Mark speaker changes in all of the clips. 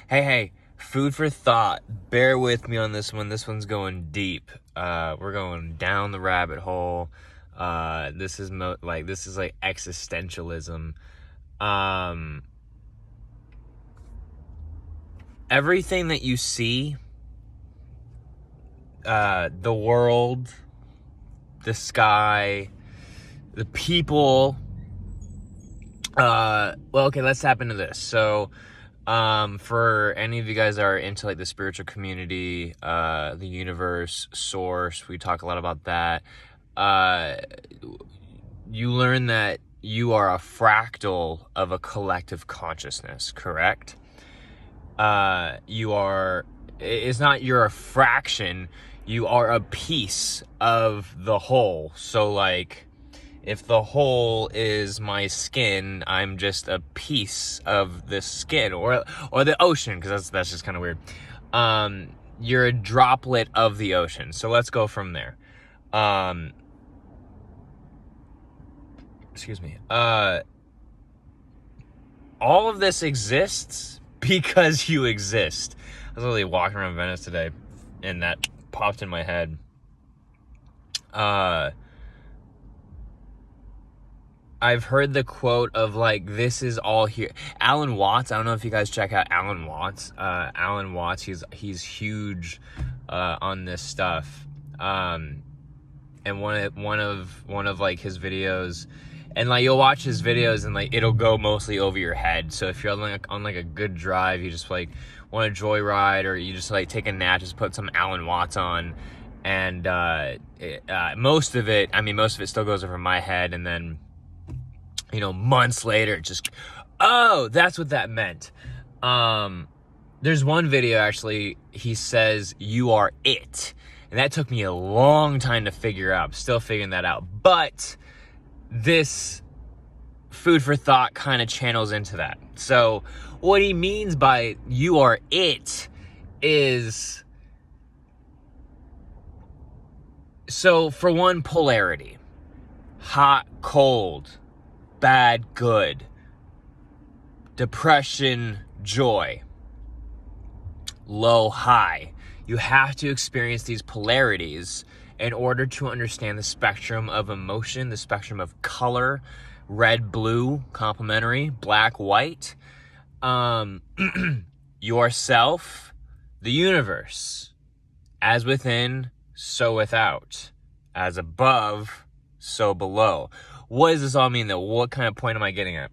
Speaker 1: Hey, food for thought. Bear with me on this one. This one's going deep. We're going down the rabbit hole. This is like existentialism. Everything that you see, the world, the sky, the people. Okay, let's tap into this. So, for any of you guys that are into like the spiritual community, the universe, source, we talk a lot about that. You learn that you are a fractal of a collective consciousness, correct? It's not you're a fraction, you are a piece of the whole. So like, if the whole is my skin, I'm just a piece of the skin, or the ocean, because that's just kind of weird. You're a droplet of the ocean. So let's go from there. Excuse me. All of this exists because you exist. I was literally walking around Venice today, and that popped in my head. I've heard the quote of like, this is all here. Alan Watts, I don't know if you guys check out Alan Watts. Alan Watts, he's huge on this stuff. And one of like his videos, and like you'll watch his videos and like it'll go mostly over your head. So if you're on like a good drive, you just like want to joyride, or you just like take a nap, just put some Alan Watts on, and most of it still goes over my head, and then months later, it just, oh, that's what that meant. There's one video, actually, he says, you are it. And that took me a long time to figure out. I'm still figuring that out. But this food for thought kind of channels into that. So what he means by you are it is, so for one, polarity. Hot, cold. Bad, good. Depression, joy. Low, high. You have to experience these polarities in order to understand the spectrum of emotion, the spectrum of color, red, blue, complementary, black, white, yourself, the universe, as within, so without, as above, so below. What does this all mean, though? What kind of point am I getting at?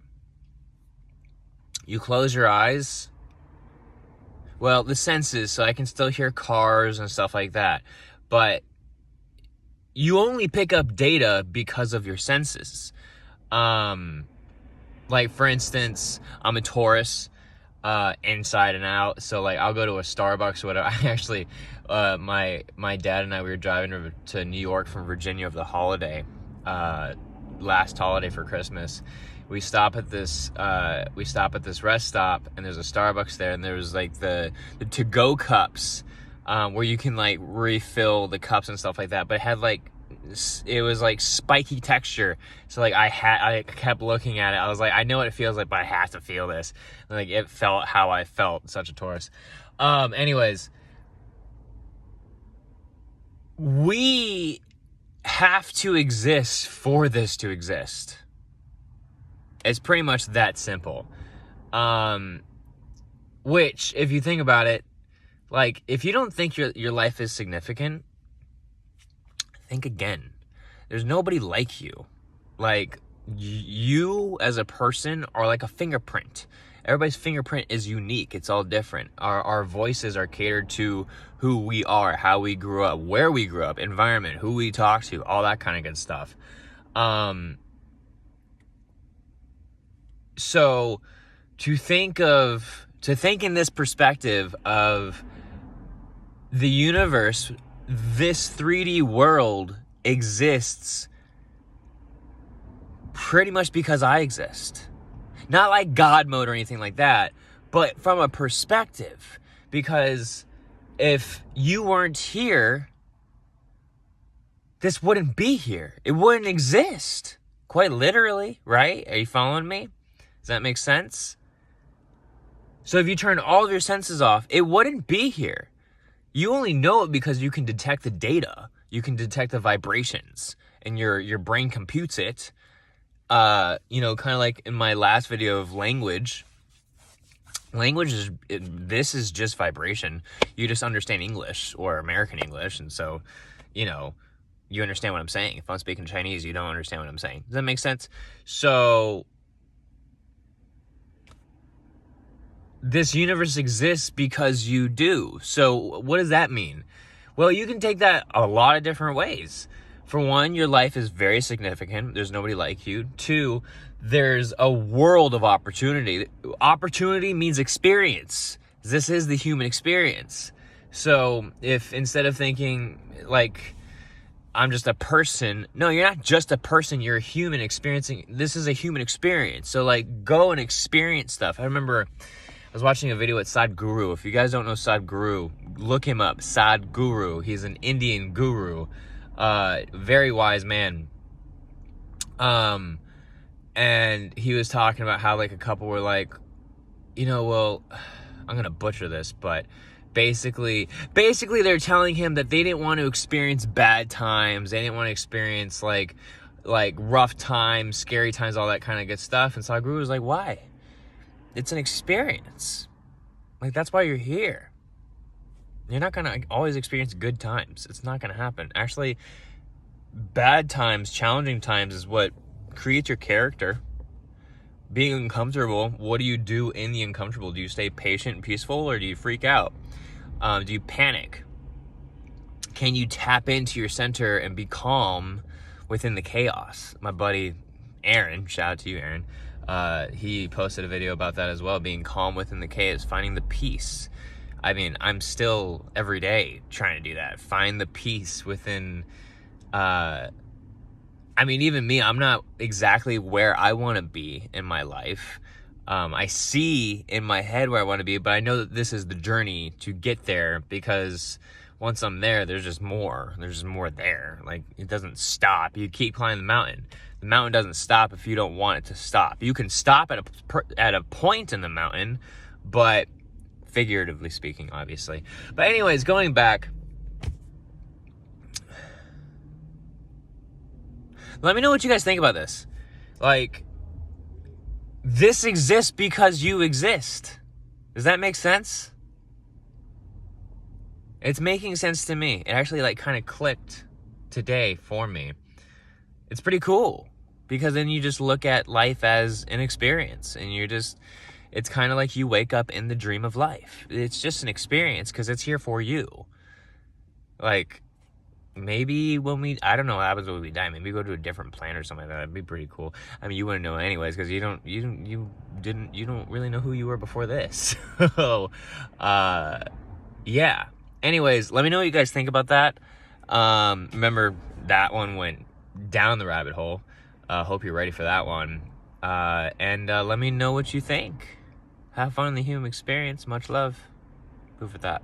Speaker 1: You close your eyes. Well, the senses, so I can still hear cars and stuff like that. But you only pick up data because of your senses. Like, for instance, I'm a Taurus, inside and out. So, like, I'll go to a Starbucks or whatever. I actually, my dad and I, we were driving to New York from Virginia over the holiday, last holiday for Christmas. We stop at this rest stop, and there's a Starbucks there, and there was like the to-go cups, where you can like refill the cups and stuff like that, but it was like spiky texture. So like I kept looking at it. I was like, I know what it feels like, but I have to feel this. And, like, it felt how I felt. Such a Taurus. Anyways, we have to exist for this to exist. It's pretty much that simple. Which, if you think about it, like, if you don't think your life is significant, think again. There's nobody like you. Like, you as a person are like a fingerprint. Everybody's fingerprint is unique. It's all different. Our voices are catered to who we are, how we grew up, where we grew up, environment, who we talk to, all that kind of good stuff. So to think in this perspective of the universe, this 3D world exists pretty much because I exist. Not like God mode or anything like that, but from a perspective. Because if you weren't here, this wouldn't be here. It wouldn't exist. Quite literally, right? Are you following me? Does that make sense? So if you turn all of your senses off, it wouldn't be here. You only know it because you can detect the data. You can detect the vibrations, and your brain computes it. You know, kind of like in my last video of language. Language is, this is just vibration. You just understand English or American English, and so, you know, you understand what I'm saying. If I'm speaking Chinese, you don't understand what I'm saying. Does that make sense? So this universe exists because you do. So what does that mean? Well, you can take that a lot of different ways. For one, your life is very significant. There's nobody like you. Two, there's a world of opportunity. Opportunity means experience. This is the human experience. So if instead of thinking like, I'm just a person, no, you're not just a person, you're a human experiencing. This is a human experience. So like, go and experience stuff. I remember I was watching a video with Sadhguru. If you guys don't know Sadhguru, look him up. Sadhguru. He's an Indian guru. Very wise man. And he was talking about how like a couple were like, you know, well, I'm gonna butcher this, but basically they're telling him that they didn't want to experience bad times. They didn't want to experience like rough times, scary times, all that kind of good stuff. And Sadhguru was like, why? It's an experience. Like, that's why you're here. You're not gonna always experience good times. It's not gonna happen. Actually, bad times, challenging times is what creates your character. Being uncomfortable, what do you do in the uncomfortable? Do you stay patient and peaceful, or do you freak out? Do you panic? Can you tap into your center and be calm within the chaos? My buddy Aaron, shout out to you, Aaron, he posted a video about that as well, being calm within the chaos, finding the peace. I mean, I'm still every day trying to do that. Find the peace within, I mean, even me, I'm not exactly where I want to be in my life. I see in my head where I want to be, but I know that this is the journey to get there, because once I'm there, there's just more. There's just more there. Like, it doesn't stop. You keep climbing the mountain. The mountain doesn't stop if you don't want it to stop. You can stop at a point in the mountain, but figuratively speaking, obviously. But anyways, going back, let me know what you guys think about this. Like, this exists because you exist. Does that make sense? It's making sense to me. It actually like kind of clicked today for me. It's pretty cool, because then you just look at life as an experience, and you're just, it's kind of like you wake up in the dream of life. It's just an experience because it's here for you. Like, maybe when we, I don't know what happens when we die. Maybe we go to a different planet or something like that. That'd be pretty cool. I mean, you wouldn't know anyways, because you don't really know who you were before this. So, yeah. Anyways, let me know what you guys think about that. Remember, that one went down the rabbit hole. Hope you're ready for that one. And let me know what you think. Have fun in the human experience. Much love. Proof of that.